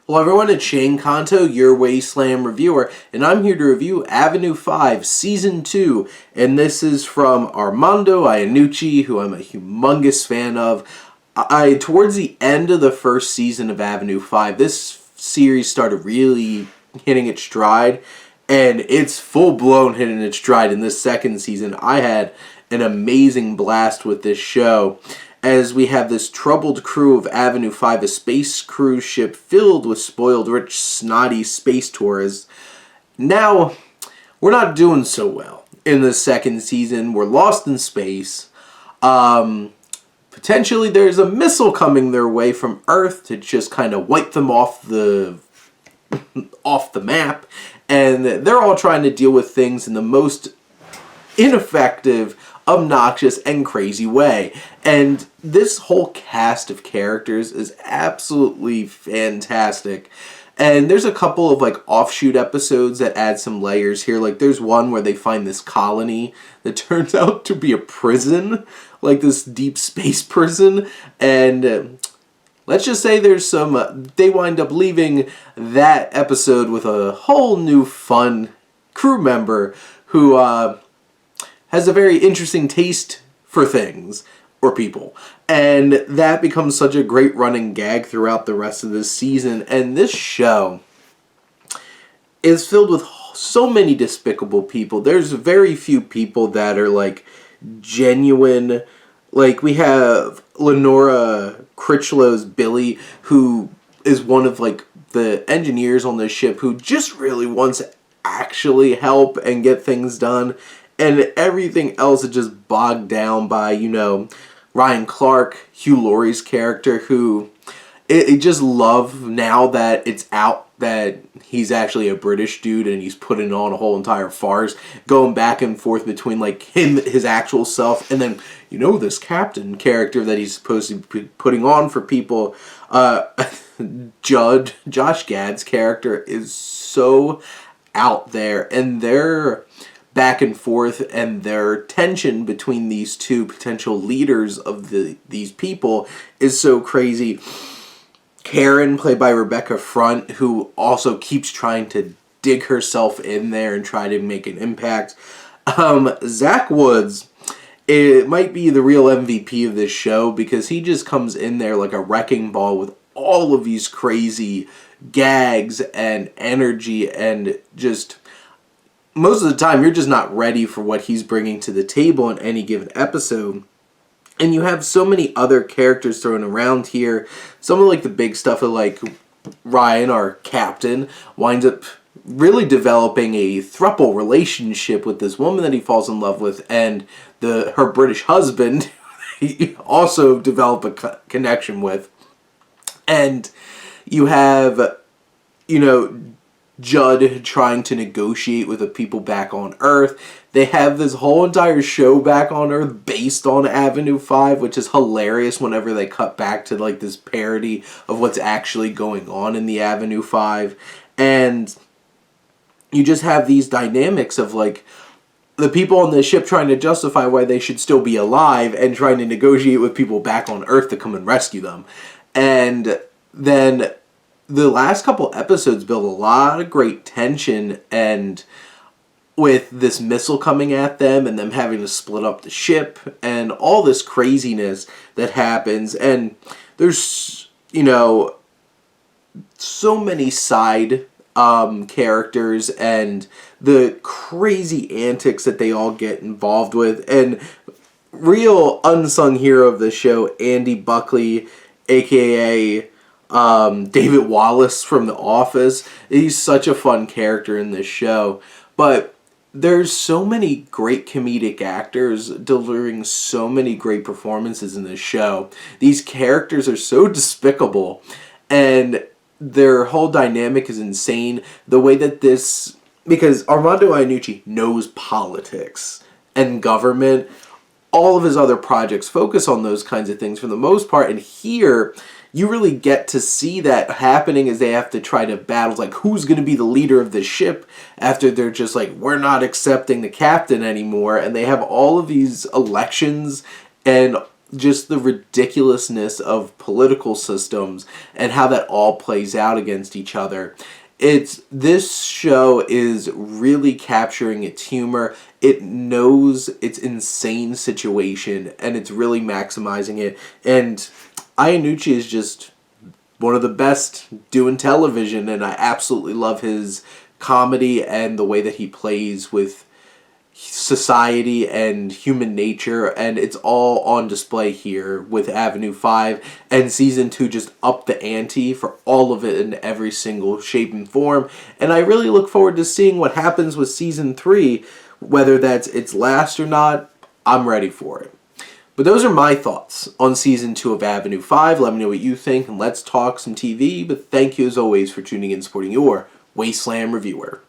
Hello everyone, it's Shane Kanto, your Wasteland reviewer, and I'm here to review Avenue 5 Season 2, and this is from Armando Iannucci, who I'm a humongous fan of. Towards the end of the first season of Avenue 5, this series started really hitting its stride, and it's full-blown hitting its stride in this second season. I had an amazing blast with this show, as we have this troubled crew of Avenue 5, a space cruise ship filled with spoiled, rich, snotty space tourists. Now, we're not doing so well in the second season. We're lost in space. Potentially there's a missile coming their way from Earth to just kind of wipe them off the map. And they're all trying to deal with things in the most ineffective, obnoxious, and crazy way. And this whole cast of characters is absolutely fantastic. And there's a couple of offshoot episodes that add some layers here. There's one where they find this colony that turns out to be a prison, this deep space prison. And let's just say there's some, they wind up leaving that episode with a whole new fun crew member who has a very interesting taste for things or people. And that becomes such a great running gag throughout the rest of this season. And this show is filled with so many despicable people. There's very few people that are genuine. We have Lenora Critchlow's Billy, who is one of the engineers on this ship who just really wants to actually help and get things done. And everything else is just bogged down by, Ryan Clark, Hugh Laurie's character, who I just love now that it's out that he's actually a British dude and he's putting on a whole entire farce, going back and forth between him, his actual self, and then, this captain character that he's supposed to be putting on for people. Josh Gad's character is so out there, and they're back and forth and their tension between these two potential leaders of these people is so crazy. Karen, played by Rebecca Front, who also keeps trying to dig herself in there and try to make an impact. Zach Woods, it might be the real MVP of this show because he just comes in there like a wrecking ball with all of these crazy gags and energy, and just most of the time, you're just not ready for what he's bringing to the table in any given episode. And you have so many other characters thrown around here. Some of the big stuff of Ryan, our captain, winds up really developing a throuple relationship with this woman that he falls in love with, and her British husband he also develop a connection with. And you have, Judd trying to negotiate with the people back on Earth. They have this whole entire show back on Earth based on Avenue 5, which is hilarious whenever they cut back to this parody of what's actually going on in the Avenue 5. And you just have these dynamics of the people on the ship trying to justify why they should still be alive and trying to negotiate with people back on Earth to come and rescue them. And then the last couple episodes build a lot of great tension, and with this missile coming at them and them having to split up the ship and all this craziness that happens. And there's, so many side characters and the crazy antics that they all get involved with. And real unsung hero of the show, Andy Buckley, a.k.a. David Wallace from The Office. He's such a fun character in this show. But there's so many great comedic actors delivering so many great performances in this show. These characters are so despicable, and their whole dynamic is insane. The way that because Armando Iannucci knows politics and government. All of his other projects focus on those kinds of things for the most part, and here you really get to see that happening as they have to try to battle, who's going to be the leader of the ship after they're just we're not accepting the captain anymore. And they have all of these elections and just the ridiculousness of political systems and how that all plays out against each other. This show is really capturing its humor. It knows its insane situation and it's really maximizing it. And Iannucci is just one of the best doing television, and I absolutely love his comedy and the way that he plays with society and human nature, and it's all on display here with Avenue 5, and Season 2 just upped the ante for all of it in every single shape and form, and I really look forward to seeing what happens with Season 3, whether that's its last or not. I'm ready for it. But those are my thoughts on Season 2 of Avenue 5. Let me know what you think, and let's talk some TV. But thank you as always for tuning in and supporting your Wasteland reviewer.